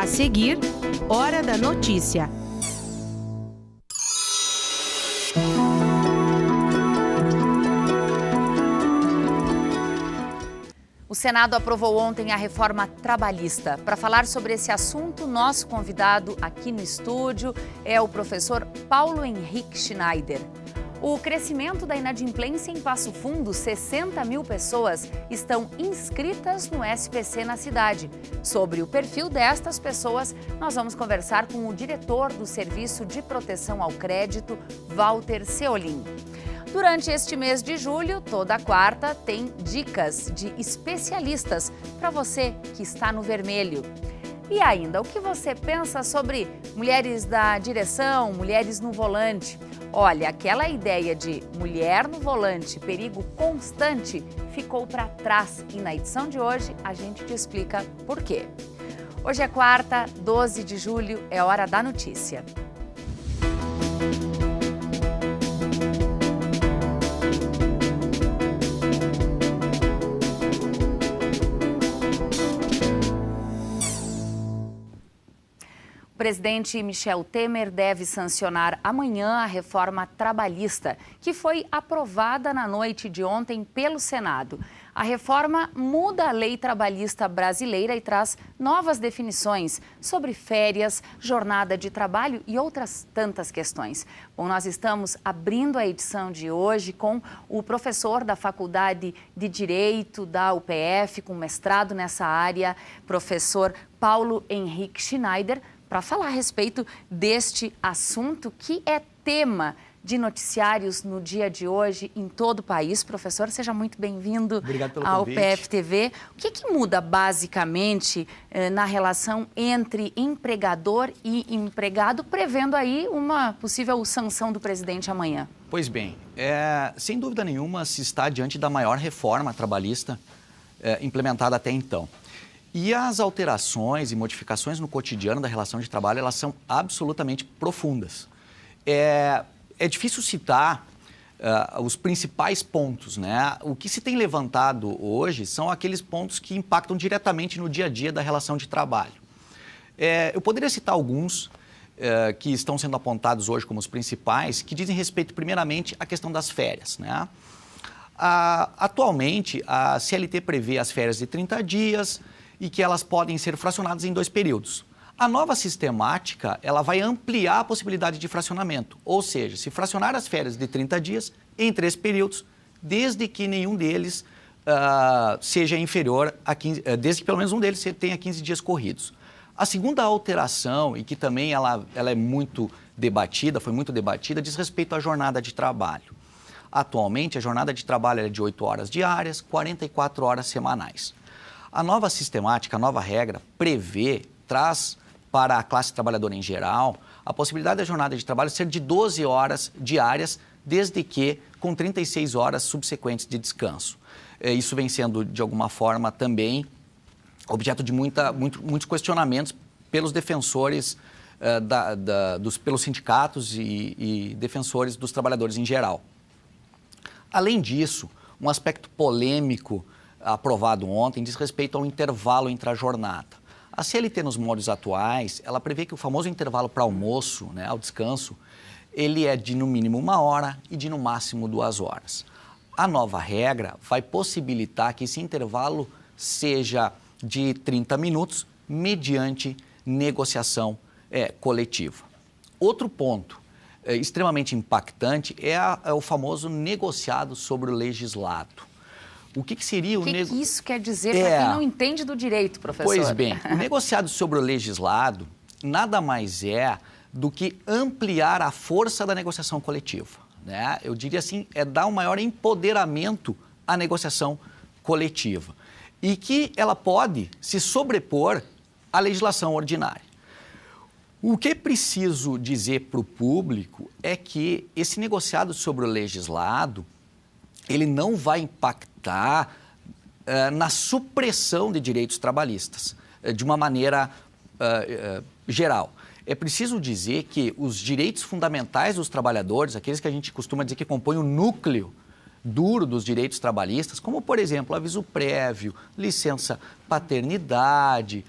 A seguir, Hora da Notícia. O Senado aprovou ontem a reforma trabalhista. Para falar sobre esse assunto, nosso convidado aqui no estúdio é o professor Paulo Henrique Schneider. O crescimento da inadimplência em Passo Fundo, 60 mil pessoas estão inscritas no SPC na cidade. Sobre o perfil destas pessoas, nós vamos conversar com o diretor do Serviço de Proteção ao Crédito, Walter Seolim. Durante este mês de julho, toda quarta, tem dicas de especialistas para você que está no vermelho. E ainda, o que você pensa sobre mulheres da direção, mulheres no volante? Olha, aquela ideia de mulher no volante, perigo constante, ficou para trás. E na edição de hoje, a gente te explica por quê. Hoje é quarta, 12 de julho, é hora da notícia. O presidente Michel Temer deve sancionar amanhã a reforma trabalhista, que foi aprovada na noite de ontem pelo Senado. A reforma muda a lei trabalhista brasileira e traz novas definições sobre férias, jornada de trabalho e outras tantas questões. Bom, nós estamos abrindo a edição de hoje com o professor da Faculdade de Direito da UPF, com mestrado nessa área, professor Paulo Henrique Schneider, para falar a respeito deste assunto que é tema de noticiários no dia de hoje em todo o país. Professor, seja muito bem-vindo ao UPF TV. O que muda basicamente na relação entre empregador e empregado, prevendo aí uma possível sanção do presidente amanhã? Pois bem, sem dúvida nenhuma se está diante da maior reforma trabalhista implementada até então. E as alterações e modificações no cotidiano da relação de trabalho, elas são absolutamente profundas. É difícil citar os principais pontos, né? O que se tem levantado hoje são aqueles pontos que impactam diretamente no dia a dia da relação de trabalho. Eu poderia citar alguns que estão sendo apontados hoje como os principais, que dizem respeito, primeiramente, à questão das férias, né? Atualmente, a CLT prevê as férias de 30 dias, e que elas podem ser fracionadas em 2 períodos. A nova sistemática, ela vai ampliar a possibilidade de fracionamento, ou seja, se fracionar as férias de 30 dias em 3 períodos, desde que nenhum deles seja inferior a 15, desde que pelo menos um deles tenha 15 dias corridos. A segunda alteração, e que também ela é muito debatida, foi muito debatida, diz respeito à jornada de trabalho. Atualmente, a jornada de trabalho é de 8 horas diárias, 44 horas semanais. A nova sistemática, a nova regra, traz para a classe trabalhadora em geral a possibilidade da jornada de trabalho ser de 12 horas diárias, desde que com 36 horas subsequentes de descanso. Isso vem sendo, de alguma forma, também objeto de muitos questionamentos pelos defensores, pelos sindicatos e defensores dos trabalhadores em geral. Além disso, um aspecto polêmico aprovado ontem diz respeito ao intervalo entre a jornada. A CLT, nos moldes atuais, ela prevê que o famoso intervalo para almoço, né, ao descanso, ele é de no mínimo 1 hora e de no máximo 2 horas. A nova regra vai possibilitar que esse intervalo seja de 30 minutos mediante negociação coletiva. Outro ponto extremamente impactante é o famoso negociado sobre o legislado. O que seria o negociado? O que isso quer dizer para quem não entende do direito, professor? Pois bem, o negociado sobre o legislado nada mais é do que ampliar a força da negociação coletiva, né? Eu diria assim, dar um maior empoderamento à negociação coletiva e que ela pode se sobrepor à legislação ordinária. O que é preciso dizer para o público é que esse negociado sobre o legislado, ele não vai impactar na supressão de direitos trabalhistas, de uma maneira geral. É preciso dizer que os direitos fundamentais dos trabalhadores, aqueles que a gente costuma dizer que compõem o núcleo duro dos direitos trabalhistas, como, por exemplo, aviso prévio, licença paternidade,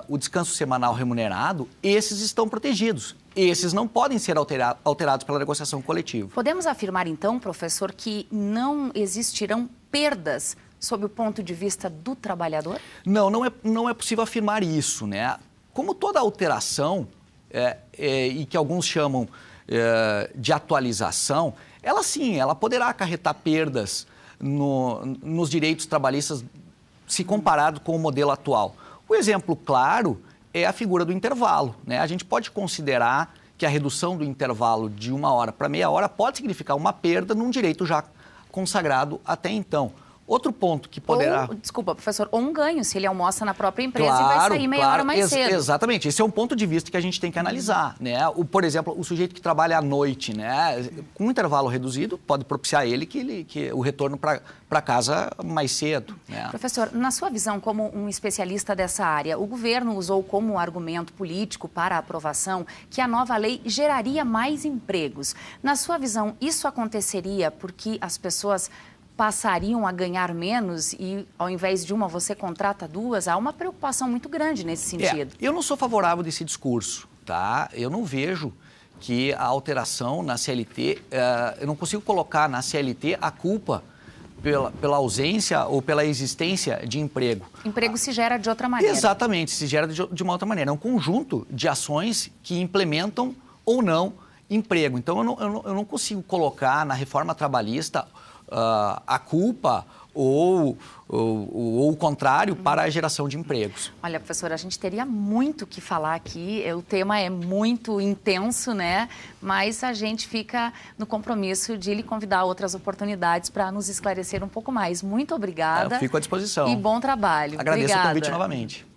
o descanso semanal remunerado, esses estão protegidos. Esses não podem ser alterados pela negociação coletiva. Podemos afirmar, então, professor, que não existirão perdas sob o ponto de vista do trabalhador? Não é possível afirmar isso, né? Como toda alteração, e que alguns chamam de atualização, ela poderá acarretar perdas nos direitos trabalhistas se comparado com o modelo atual. O exemplo claro é a figura do intervalo, né? A gente pode considerar que a redução do intervalo de 1 hora para meia hora pode significar uma perda num direito já consagrado até então. Outro ponto que poderá... Desculpa, professor, ou um ganho, se ele almoça na própria empresa e vai sair meia hora mais cedo. Exatamente, esse é um ponto de vista que a gente tem que analisar, né? Por exemplo, o sujeito que trabalha à noite, né? Com um intervalo reduzido, pode propiciar que o retorno para casa mais cedo, né? Professor, na sua visão como um especialista dessa área, o governo usou como argumento político para a aprovação que a nova lei geraria mais empregos. Na sua visão, isso aconteceria porque as pessoas passariam a ganhar menos e, ao invés de uma, você contrata 2? Há uma preocupação muito grande nesse sentido. Eu não sou favorável desse discurso, tá? Eu não vejo que a alteração na CLT, eu não consigo colocar na CLT a culpa pela ausência ou pela existência de emprego. Emprego se gera de outra maneira. Exatamente, se gera de uma outra maneira. É um conjunto de ações que implementam ou não emprego. Então, eu não consigo colocar na reforma trabalhista a culpa ou o contrário para a geração de empregos. Olha, professora, a gente teria muito o que falar aqui, o tema é muito intenso, né? Mas a gente fica no compromisso de lhe convidar a outras oportunidades para nos esclarecer um pouco mais. Muito obrigada. Eu fico à disposição. E bom trabalho. Agradeço Obrigada. o convite novamente.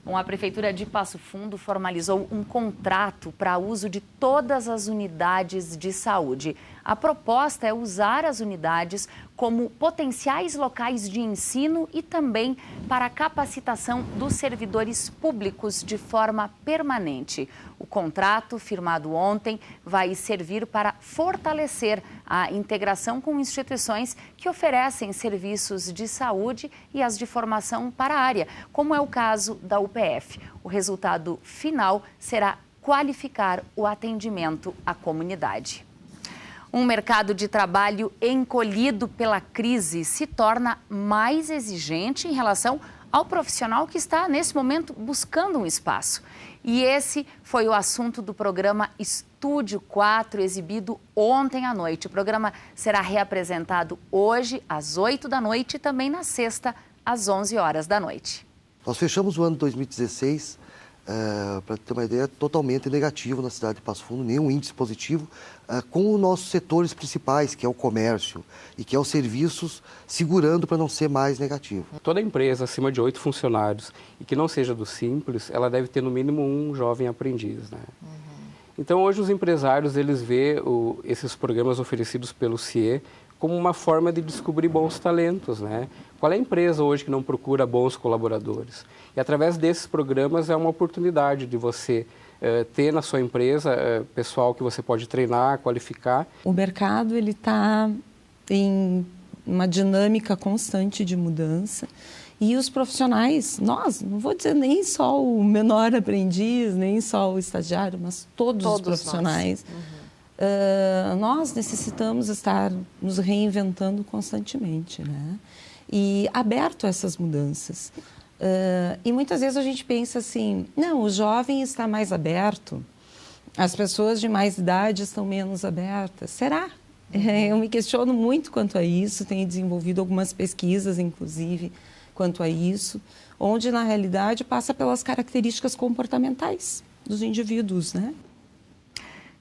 Bom, a Prefeitura de Passo Fundo formalizou um contrato para uso de todas as unidades de saúde. A proposta é usar as unidades como potenciais locais de ensino e também para a capacitação dos servidores públicos de forma permanente. O contrato, firmado ontem, vai servir para fortalecer a integração com instituições que oferecem serviços de saúde e as de formação para a área, como é o caso da UPF. O resultado final será qualificar o atendimento à comunidade. Um mercado de trabalho encolhido pela crise se torna mais exigente em relação ao profissional que está, nesse momento, buscando um espaço. E esse foi o assunto do programa Estúdio 4, exibido ontem à noite. O programa será reapresentado hoje, às 8 da noite, e também na sexta, às 11 horas da noite. Nós fechamos o ano 2016, para ter uma ideia, totalmente negativo na cidade de Passo Fundo, nenhum índice positivo, com os nossos setores principais, que é o comércio e que é os serviços, segurando para não ser mais negativo. Toda empresa acima de 8 funcionários e que não seja do Simples, ela deve ter no mínimo um jovem aprendiz, né? Então hoje os empresários, eles veem esses programas oferecidos pelo CIE como uma forma de descobrir bons talentos, né? Qual é a empresa hoje que não procura bons colaboradores? E através desses programas é uma oportunidade de você ter na sua empresa pessoal que você pode treinar, qualificar. O mercado ele está em uma dinâmica constante de mudança e os profissionais, nós, não vou dizer nem só o menor aprendiz, nem só o estagiário, mas todos os profissionais, nós necessitamos estar nos reinventando constantemente, né? E aberto a essas mudanças. E muitas vezes a gente pensa assim, não, o jovem está mais aberto, as pessoas de mais idade estão menos abertas. Será? Eu me questiono muito quanto a isso, tenho desenvolvido algumas pesquisas, inclusive, quanto a isso, onde, na realidade, passa pelas características comportamentais dos indivíduos, né?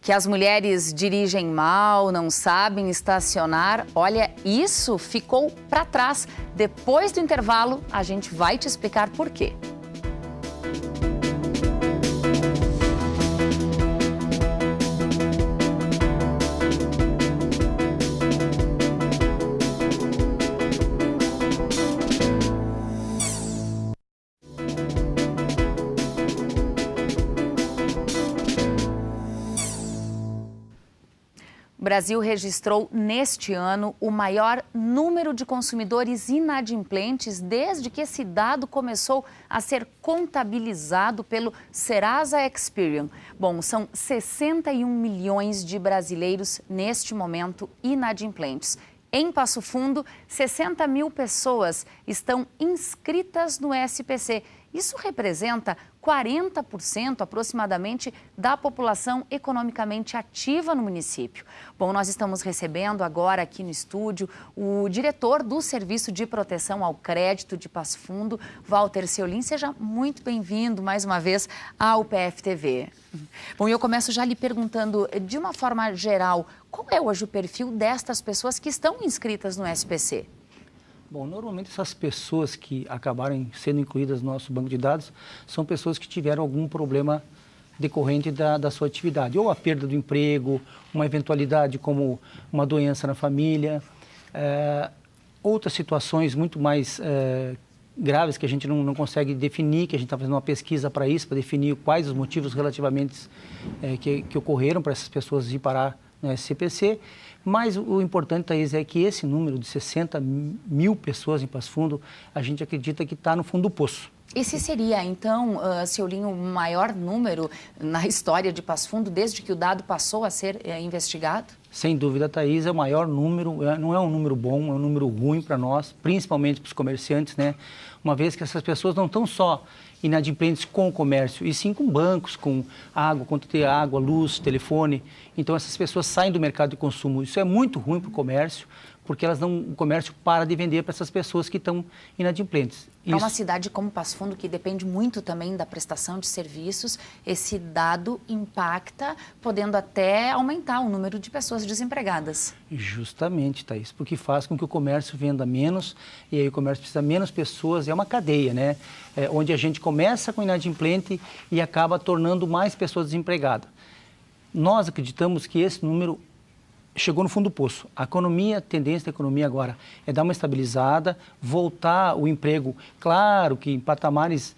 Que as mulheres dirigem mal, não sabem estacionar. Olha, isso ficou para trás. Depois do intervalo, a gente vai te explicar por quê. O Brasil registrou neste ano o maior número de consumidores inadimplentes desde que esse dado começou a ser contabilizado pelo Serasa Experian. Bom, são 61 milhões de brasileiros neste momento inadimplentes. Em Passo Fundo, 60 mil pessoas estão inscritas no SPC. Isso representa 40% aproximadamente da população economicamente ativa no município. Bom, nós estamos recebendo agora aqui no estúdio o diretor do Serviço de Proteção ao Crédito de Passo Fundo, Walter Seolin. Seja muito bem-vindo mais uma vez ao PFTV. Bom, eu começo já lhe perguntando, de uma forma geral, qual é hoje o perfil destas pessoas que estão inscritas no SPC? Bom, normalmente essas pessoas que acabaram sendo incluídas no nosso banco de dados são pessoas que tiveram algum problema decorrente da sua atividade, ou a perda do emprego, uma eventualidade como uma doença na família, outras situações muito mais graves que a gente não consegue definir, que a gente está fazendo uma pesquisa para isso, para definir quais os motivos relativamente que ocorreram para essas pessoas ir parar no SCPC. Mas o importante, Thaís, é que esse número de 60 mil pessoas em Passo Fundo, a gente acredita que está no fundo do poço. Esse seria, então, Seolin, o maior número na história de Passo Fundo, desde que o dado passou a ser investigado? Sem dúvida, Thaís, é o maior número, não é um número bom, é um número ruim para nós, principalmente para os comerciantes, né? Uma vez que essas pessoas não estão só inadimplentes com o comércio, e sim com bancos, com água, quanto ter água, luz, telefone. Então, essas pessoas saem do mercado de consumo. Isso é muito ruim para o comércio, porque o comércio para de vender para essas pessoas que estão inadimplentes. Para uma cidade como Passo Fundo, que depende muito também da prestação de serviços, esse dado impacta, podendo até aumentar o número de pessoas desempregadas. Justamente, Thaís, porque faz com que o comércio venda menos, e aí o comércio precisa de menos pessoas, é uma cadeia, né? Onde a gente começa com inadimplente e acaba tornando mais pessoas desempregadas. Nós acreditamos que esse número chegou no fundo do poço. A tendência da economia agora é dar uma estabilizada, voltar o emprego, claro que em patamares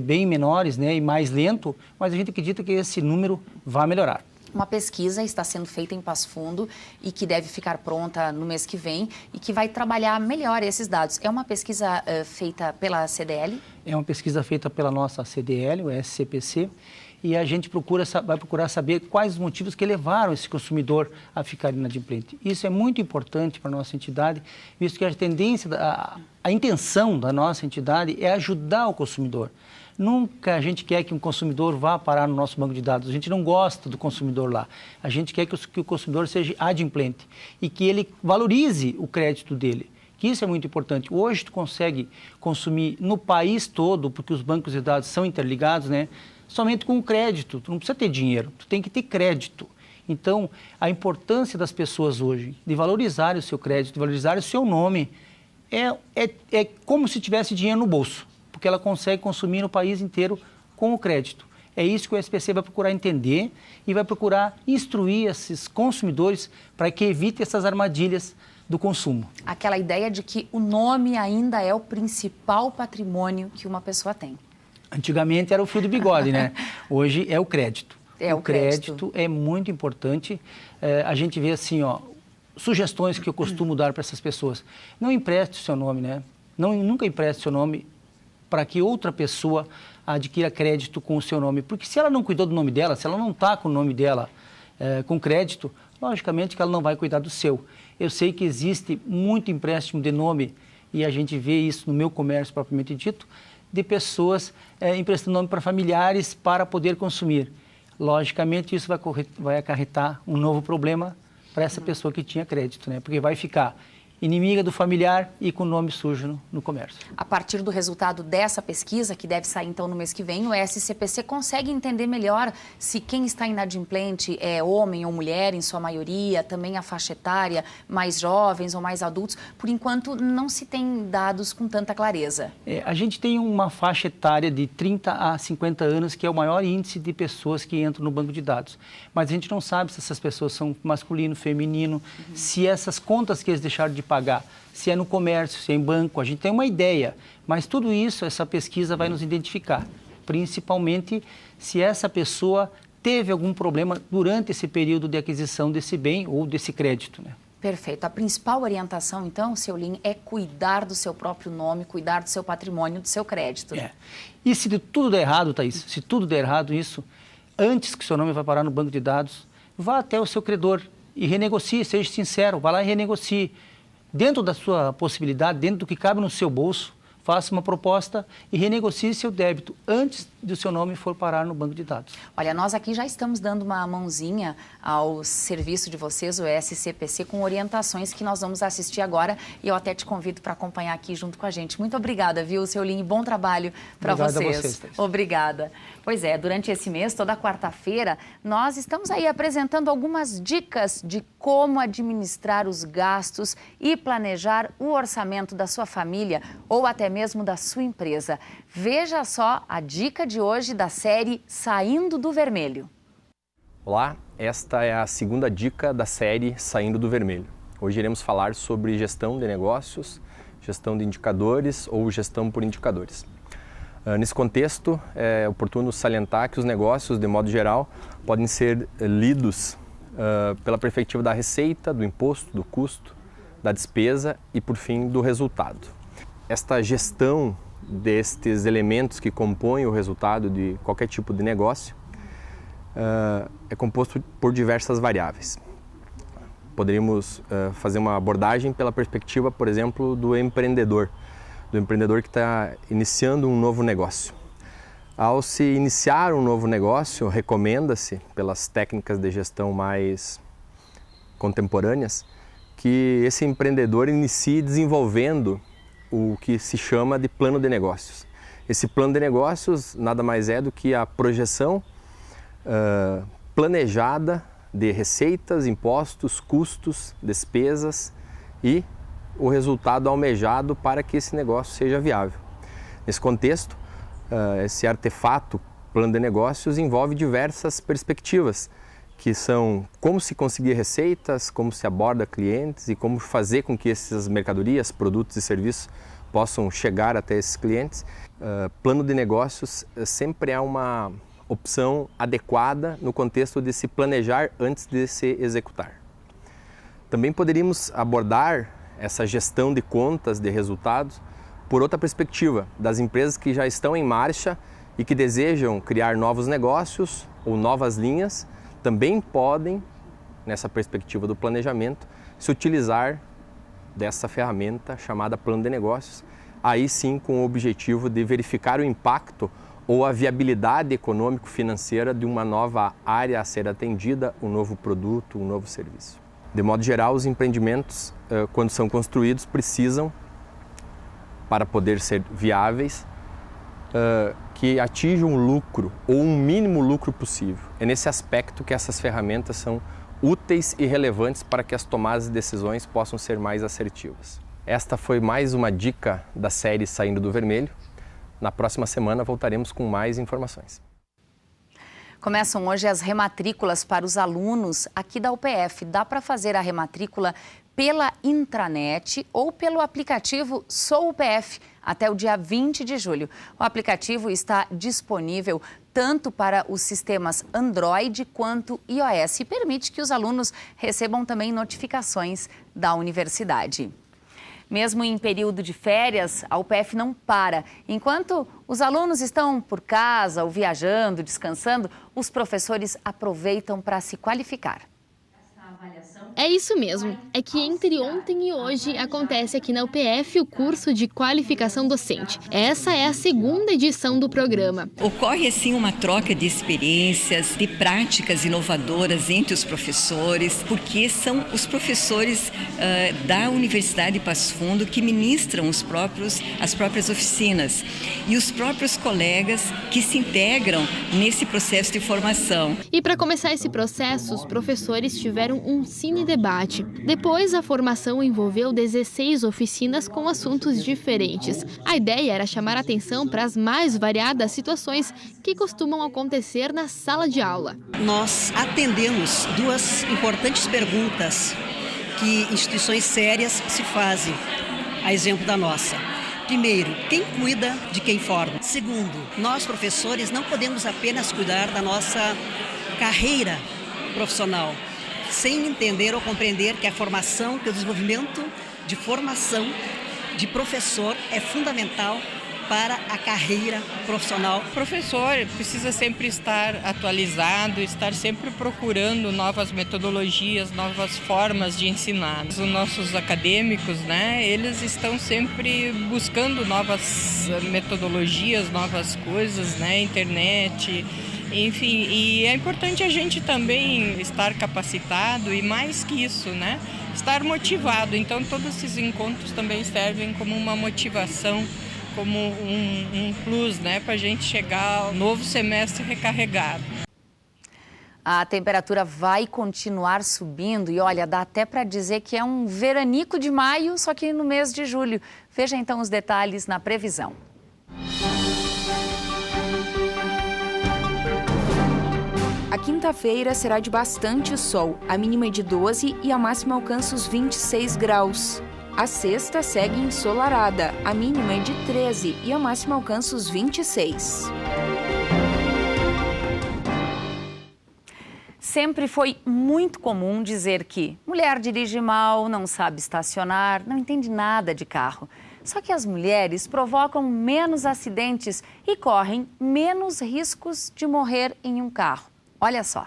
bem menores, né, e mais lento, mas a gente acredita que esse número vai melhorar. Uma pesquisa está sendo feita em Passo Fundo e que deve ficar pronta no mês que vem e que vai trabalhar melhor esses dados. É uma pesquisa feita pela CDL? É uma pesquisa feita pela nossa CDL, o SCPC, e a gente vai procurar saber quais os motivos que levaram esse consumidor a ficar inadimplente. Isso é muito importante para a nossa entidade, visto que a tendência, a intenção da nossa entidade é ajudar o consumidor. Nunca a gente quer que um consumidor vá parar no nosso banco de dados. A gente não gosta do consumidor lá. A gente quer que o consumidor seja adimplente e que ele valorize o crédito dele. Que isso é muito importante. Hoje tu consegue consumir no país todo, porque os bancos de dados são interligados, né? Somente com o crédito. Tu não precisa ter dinheiro, tu tem que ter crédito. Então, a importância das pessoas hoje de valorizar o seu crédito, de valorizar o seu nome, é como se tivesse dinheiro no bolso, porque ela consegue consumir no país inteiro com o crédito. É isso que o SPC vai procurar entender e vai procurar instruir esses consumidores para que evitem essas armadilhas do consumo. Aquela ideia de que o nome ainda é o principal patrimônio que uma pessoa tem. Antigamente era o fio do bigode, né? Hoje é o crédito. O crédito é muito importante. A gente vê assim, sugestões que eu costumo dar para essas pessoas. Não empreste o seu nome, né? Nunca empreste o seu nome para que outra pessoa adquira crédito com o seu nome. Porque se ela não cuidou do nome dela, se ela não está com o nome dela com crédito, logicamente que ela não vai cuidar do seu. Eu sei que existe muito empréstimo de nome, e a gente vê isso no meu comércio propriamente dito, de pessoas emprestando nome para familiares para poder consumir. Logicamente, isso vai acarretar um novo problema para essa pessoa que tinha crédito, né? Porque vai ficar inimiga do familiar e com nome sujo no comércio. A partir do resultado dessa pesquisa, que deve sair então no mês que vem, o SCPC consegue entender melhor se quem está inadimplente é homem ou mulher, em sua maioria, também a faixa etária, mais jovens ou mais adultos. Por enquanto, não se tem dados com tanta clareza. A gente tem uma faixa etária de 30 a 50 anos, que é o maior índice de pessoas que entram no banco de dados. Mas a gente não sabe se essas pessoas são masculino, feminino, se essas contas que eles deixaram de pagar, se é no comércio, se é em banco, a gente tem uma ideia, mas tudo isso, essa pesquisa vai nos identificar, principalmente se essa pessoa teve algum problema durante esse período de aquisição desse bem ou desse crédito, né? Perfeito. A principal orientação, então, seu Lin, é cuidar do seu próprio nome, cuidar do seu patrimônio, do seu crédito. É. E se tudo der errado, Thaís, se tudo der errado isso, antes que seu nome vá parar no banco de dados, vá até o seu credor e renegocie, seja sincero, vá lá e renegocie. Dentro da sua possibilidade, dentro do que cabe no seu bolso, faça uma proposta e renegocie seu débito antes do seu nome for parar no banco de dados. Olha, nós aqui já estamos dando uma mãozinha ao serviço de vocês, o SCPC, com orientações que nós vamos assistir agora e eu até te convido para acompanhar aqui junto com a gente. Muito obrigada, viu, seu Lin? Bom trabalho para vocês. Obrigado a vocês, Thaís. Obrigada. Pois é, durante esse mês, toda quarta-feira, nós estamos aí apresentando algumas dicas de como administrar os gastos e planejar o orçamento da sua família ou até mesmo da sua empresa. Veja só a dica de hoje da série Saindo do Vermelho. Olá, esta é a segunda dica da série Saindo do Vermelho. Hoje iremos falar sobre gestão de negócios, gestão de indicadores ou gestão por indicadores. Nesse contexto, é oportuno salientar que os negócios, de modo geral, podem ser lidos pela perspectiva da receita, do imposto, do custo, da despesa e, por fim, do resultado. Esta gestão destes elementos que compõem o resultado de qualquer tipo de negócio é composto por diversas variáveis. Poderíamos fazer uma abordagem pela perspectiva, por exemplo, do empreendedor que está iniciando um novo negócio. Ao se iniciar um novo negócio, recomenda-se, pelas técnicas de gestão mais contemporâneas, que esse empreendedor inicie desenvolvendo o que se chama de plano de negócios. Esse plano de negócios nada mais é do que a projeção planejada de receitas, impostos, custos, despesas e o resultado almejado para que esse negócio seja viável. Nesse contexto, esse artefato, plano de negócios, envolve diversas perspectivas, que são como se conseguir receitas, como se aborda clientes e como fazer com que essas mercadorias, produtos e serviços possam chegar até esses clientes. Plano de negócios sempre é uma opção adequada no contexto de se planejar antes de se executar. Também poderíamos abordar essa gestão de contas de resultados por outra perspectiva, das empresas que já estão em marcha e que desejam criar novos negócios ou novas linhas, também podem, nessa perspectiva do planejamento, se utilizar dessa ferramenta chamada plano de negócios, aí sim com o objetivo de verificar o impacto ou a viabilidade econômico-financeira de uma nova área a ser atendida, um novo produto, um novo serviço. De modo geral, os empreendimentos, quando são construídos, precisam, para poder ser viáveis, que atinjam um lucro ou um mínimo lucro possível. É nesse aspecto que essas ferramentas são úteis e relevantes para que as tomadas de decisões possam ser mais assertivas. Esta foi mais uma dica da série Saindo do Vermelho. Na próxima semana voltaremos com mais informações. Começam hoje as rematrículas para os alunos aqui da UPF. Dá para fazer a rematrícula pela intranet ou pelo aplicativo Sou UPF até o dia 20 de julho. O aplicativo está disponível tanto para os sistemas Android quanto iOS e permite que os alunos recebam também notificações da universidade. Mesmo em período de férias, a UPF não para. Enquanto os alunos estão por casa ou viajando, descansando, os professores aproveitam para se qualificar. É isso mesmo. É que entre ontem e hoje acontece aqui na UPF o curso de qualificação docente. Essa é a segunda edição do programa. Ocorre assim uma troca de experiências, de práticas inovadoras entre os professores, porque são os professores da Universidade de Passo Fundo que ministram as próprias oficinas e os próprios colegas que se integram nesse processo de formação. E para começar esse processo, os professores tiveram um cine-debate. Depois, a formação envolveu 16 oficinas com assuntos diferentes. A ideia era chamar a atenção para as mais variadas situações que costumam acontecer na sala de aula. Nós atendemos duas importantes perguntas que instituições sérias se fazem, a exemplo da nossa. Primeiro, quem cuida de quem forma. Segundo, nós professores não podemos apenas cuidar da nossa carreira profissional, sem entender ou compreender que a formação, que o desenvolvimento de formação de professor é fundamental para a carreira profissional. O professor precisa sempre estar atualizado, estar sempre procurando novas metodologias, novas formas de ensinar. Os nossos acadêmicos, né, eles estão sempre buscando novas metodologias, novas coisas, né, internet, enfim. E é importante a gente também estar capacitado e mais que isso, né, estar motivado. Então todos esses encontros também servem como uma motivação, como um plus, né, para a gente chegar ao novo semestre recarregado. A temperatura vai continuar subindo e, olha, dá até para dizer que é um veranico de maio, só que no mês de julho. Veja então os detalhes na previsão. A quinta-feira será de bastante sol. A mínima é de 12 e a máxima alcança os 26 graus. A sexta segue ensolarada, a mínima é de 13 e a máxima alcança os 26. Sempre foi muito comum dizer que mulher dirige mal, não sabe estacionar, não entende nada de carro. Só que as mulheres provocam menos acidentes e correm menos riscos de morrer em um carro. Olha só.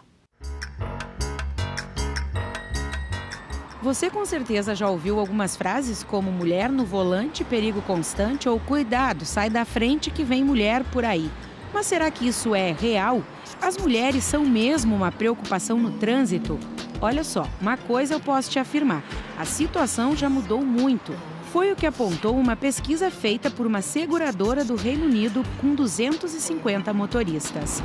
Você com certeza já ouviu algumas frases como mulher no volante, perigo constante ou cuidado, sai da frente que vem mulher por aí. Mas será que isso é real? As mulheres são mesmo uma preocupação no trânsito? Olha só, uma coisa eu posso te afirmar, a situação já mudou muito. Foi o que apontou uma pesquisa feita por uma seguradora do Reino Unido com 250 motoristas.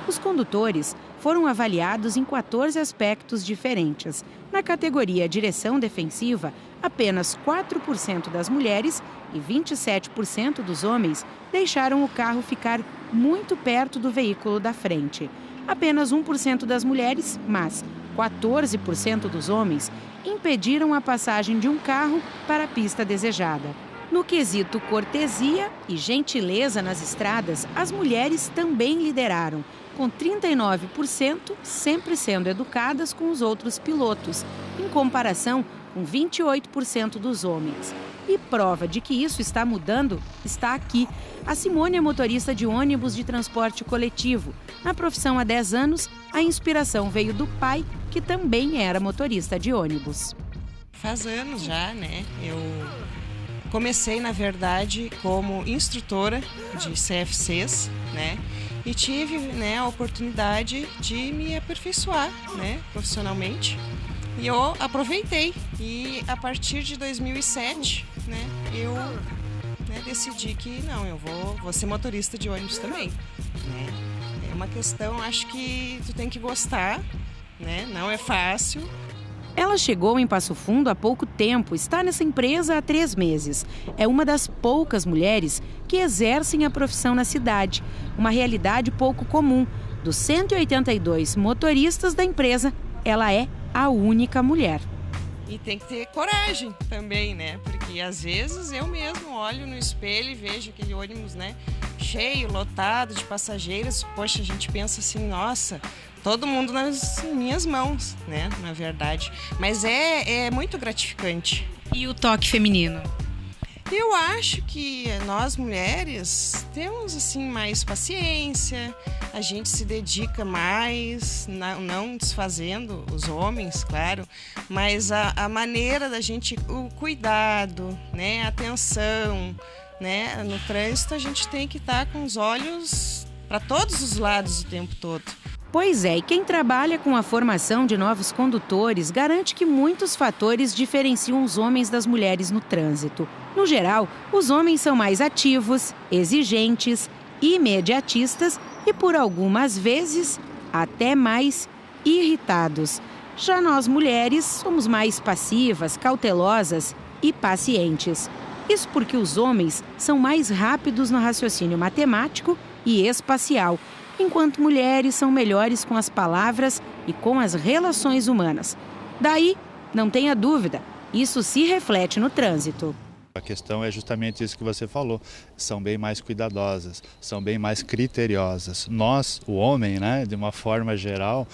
Os condutores foram avaliados em 14 aspectos diferentes. Na categoria direção defensiva, apenas 4% das mulheres e 27% dos homens deixaram o carro ficar muito perto do veículo da frente. Apenas 1% das mulheres, mas 14% dos homens, impediram a passagem de um carro para a pista desejada. No quesito cortesia e gentileza nas estradas, as mulheres também lideraram, com 39% sempre sendo educadas com os outros pilotos, em comparação com 28% dos homens. E prova de que isso está mudando está aqui. A Simone é motorista de ônibus de transporte coletivo. Na profissão há 10 anos, a inspiração veio do pai, que também era motorista de ônibus. Faz anos já, né? Eu comecei, na verdade, como instrutora de CFCs, né? E tive, né, a oportunidade de me aperfeiçoar, né, profissionalmente. E eu aproveitei. E a partir de 2007, né, eu decidi que não, eu vou ser motorista de ônibus também. Né? É uma questão, acho que tu tem que gostar, né? Não é fácil. Ela chegou em Passo Fundo há pouco tempo, está nessa empresa há 3 meses. É uma das poucas mulheres que exercem a profissão na cidade. Uma realidade pouco comum. Dos 182 motoristas da empresa, ela é a única mulher. E tem que ter coragem também, né? Porque às vezes eu mesmo olho no espelho e vejo aquele ônibus, né, cheio, lotado de passageiros. Poxa, a gente pensa assim, nossa, todo mundo nas minhas mãos, né, na verdade. Mas é muito gratificante. E o toque feminino? Eu acho que nós mulheres temos assim mais paciência, a gente se dedica mais, não desfazendo os homens, claro, mas a maneira da gente, o cuidado, né, a atenção, né, no trânsito a gente tem que estar com os olhos para todos os lados o tempo todo. Pois é, e quem trabalha com a formação de novos condutores garante que muitos fatores diferenciam os homens das mulheres no trânsito. No geral, os homens são mais ativos, exigentes, imediatistas e, por algumas vezes, até mais irritados. Já nós, mulheres, somos mais passivas, cautelosas e pacientes. Isso porque os homens são mais rápidos no raciocínio matemático e espacial, enquanto mulheres são melhores com as palavras e com as relações humanas. Daí, não tenha dúvida, isso se reflete no trânsito. A questão é justamente isso que você falou, são bem mais cuidadosas, são bem mais criteriosas. Nós, o homem, né, de uma forma geral,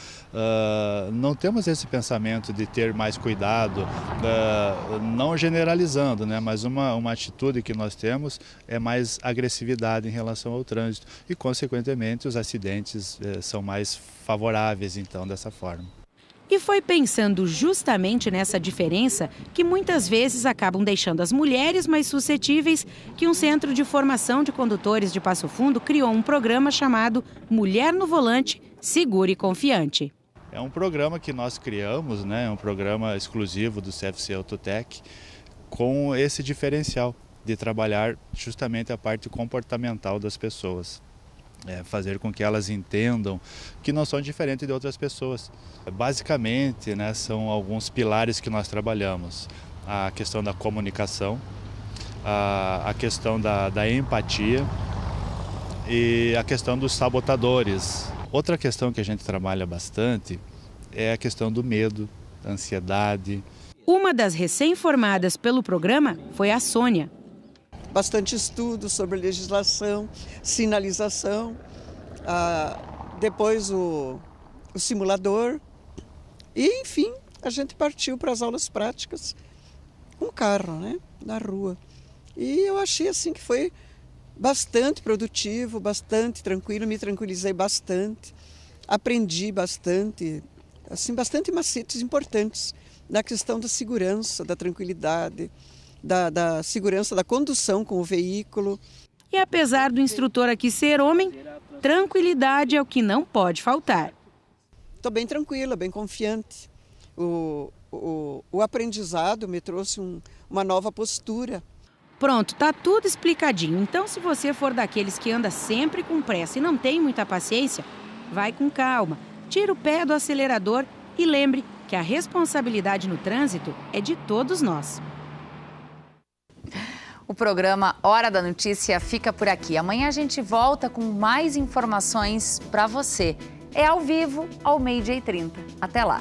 não temos esse pensamento de ter mais cuidado, não generalizando, né, mas uma atitude que nós temos é mais agressividade em relação ao trânsito e, consequentemente, os acidentes são mais favoráveis, então, dessa forma. E foi pensando justamente nessa diferença que muitas vezes acabam deixando as mulheres mais suscetíveis que um centro de formação de condutores de Passo Fundo criou um programa chamado Mulher no Volante, Segura e Confiante. É um programa que nós criamos, né? É um programa exclusivo do CFC Autotech com esse diferencial de trabalhar justamente a parte comportamental das pessoas. Fazer com que elas entendam que não são diferentes de outras pessoas. Basicamente, né, são alguns pilares que nós trabalhamos. A questão da comunicação, a questão da empatia e a questão dos sabotadores. Outra questão que a gente trabalha bastante é a questão do medo, da ansiedade. Uma das recém-formadas pelo programa foi a Sônia. Bastante estudo sobre legislação, sinalização, depois o simulador e, enfim, a gente partiu para as aulas práticas com o carro, né, na rua. E eu achei assim que foi bastante produtivo, bastante tranquilo, me tranquilizei bastante, aprendi bastante, assim, bastante macetes importantes na questão da segurança, da tranquilidade, da segurança da condução com o veículo. E apesar do instrutor aqui ser homem, tranquilidade é o que não pode faltar. Estou bem tranquila, bem confiante. O aprendizado me trouxe uma nova postura. Pronto, tá tudo explicadinho. Então, se você for daqueles que anda sempre com pressa e não tem muita paciência, vai com calma, tira o pé do acelerador e lembre que a responsabilidade no trânsito é de todos nós. O programa Hora da Notícia fica por aqui. Amanhã a gente volta com mais informações para você. É ao vivo, ao 12h30. Até lá!